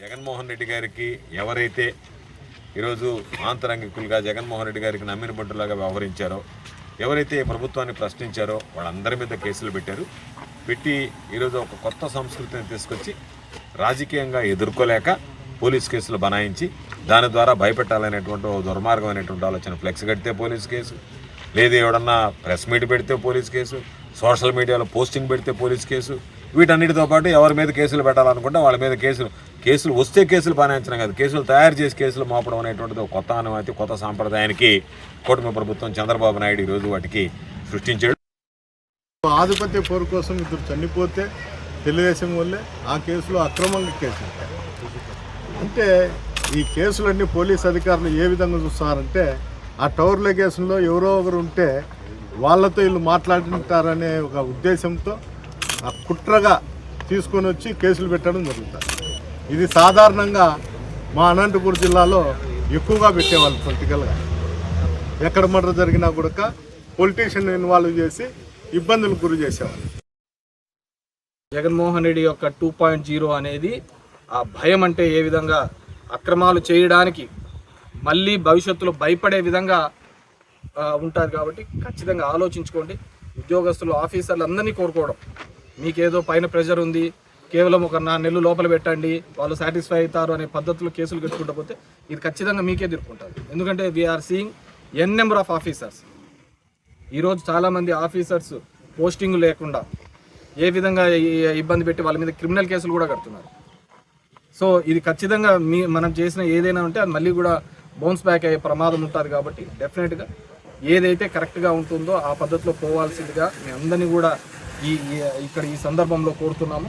జగన్మోహన్ రెడ్డి గారికి ఎవరైతే ఈరోజు ఆంతరంగికులుగా జగన్మోహన్ రెడ్డి గారికి నమ్మిన బంటులాగా వ్యవహరించారో, ఎవరైతే ప్రభుత్వాన్ని ప్రశ్నించారో వాళ్ళందరి మీద కేసులు పెట్టి ఈరోజు ఒక కొత్త సంస్కృతిని తీసుకొచ్చి రాజకీయంగా ఎదుర్కోలేక పోలీస్ కేసులు బనాయించి దాని ద్వారా భయపెట్టాలనేటువంటి దుర్మార్గమైనటువంటి ఆలోచన. ఫ్లెక్స్ కడితే పోలీస్ కేసు, లేదు ఎవడన్నా ప్రెస్ మీట్ పెడితే పోలీస్ కేసు, సోషల్ మీడియాలో పోస్టింగ్ పెడితే పోలీస్ కేసు, వీటన్నిటితో పాటు ఎవరి మీద కేసులు పెట్టాలనుకుంటే వాళ్ళ మీద కేసులు వస్తే కేసులు బనాయించడం కాదు, కేసులు తయారు చేసి కేసులు మోపడం అనేటువంటిది ఒక కొత్త అనుమతి, కొత్త సాంప్రదాయానికి కూటమి ప్రభుత్వం చంద్రబాబు నాయుడు ఈరోజు వాటికి సృష్టించాడు. ఆధిపత్య పోరు కోసం ఇద్దరు చనిపోతే తెలుగుదేశం వల్లే ఆ కేసులో అక్రమంగా కేసులు. అంటే ఈ కేసులన్నీ పోలీస్ అధికారులు ఏ విధంగా చూస్తున్నారంటే, ఆ టవర్ల కేసుల్లో ఎవరో ఒకరు ఉంటే వాళ్ళతో వీళ్ళు మాట్లాడుతుంటారనే ఒక ఉద్దేశంతో ఆ కుట్రగా తీసుకొని వచ్చి కేసులు పెట్టడం జరుగుతుంది. ఇది సాధారణంగా మా అనంతపురం జిల్లాలో ఎక్కువగా పెట్టేవాళ్ళు. పొలిటికల్గా ఎక్కడ మర్డర్ జరిగినా కూడా పొలిటీషియన్ ఇన్వాల్వ్ చేసి ఇబ్బందులకు గురి చేసేవాళ్ళు. జగన్మోహన్ రెడ్డి యొక్క 2.0 అనేది ఆ భయం అంటే ఏ విధంగా అక్రమాలు చేయడానికి మళ్ళీ భవిష్యత్తులో భయపడే విధంగా ఉంటుంది. కాబట్టి ఖచ్చితంగా ఆలోచించుకోండి. ఉద్యోగస్తులు, ఆఫీసర్లు అందరినీ కోరుకోవడం, మీకేదో పైన ప్రెషర్ ఉంది, కేవలం ఒక 4 నెలలు లోపల పెట్టండి, వాళ్ళు సాటిస్ఫై అవుతారు అనే పద్ధతిలో కేసులు కట్టుకుంటూ పోతే ఇది ఖచ్చితంగా మీకే తిరుక్కుంటుంది. ఎందుకంటే we are seeing n number of officers. ఈరోజు చాలామంది ఆఫీసర్స్ పోస్టింగ్ లేకుండా ఏ విధంగా ఇబ్బంది పెట్టి వాళ్ళ మీద క్రిమినల్ కేసులు కూడా కడుతున్నారు. సో ఇది ఖచ్చితంగా మనం చేసిన ఏదైనా ఉంటే అది మళ్ళీ కూడా బౌన్స్ బ్యాక్ అయ్యే ప్రమాదం ఉంటుంది. కాబట్టి డెఫినెట్గా ఏదైతే కరెక్ట్గా ఉంటుందో ఆ పద్ధతిలో పోవాల్సిందిగా మీ అందరినీ కూడా ఈ సందర్భంలో కోరుతున్నాము.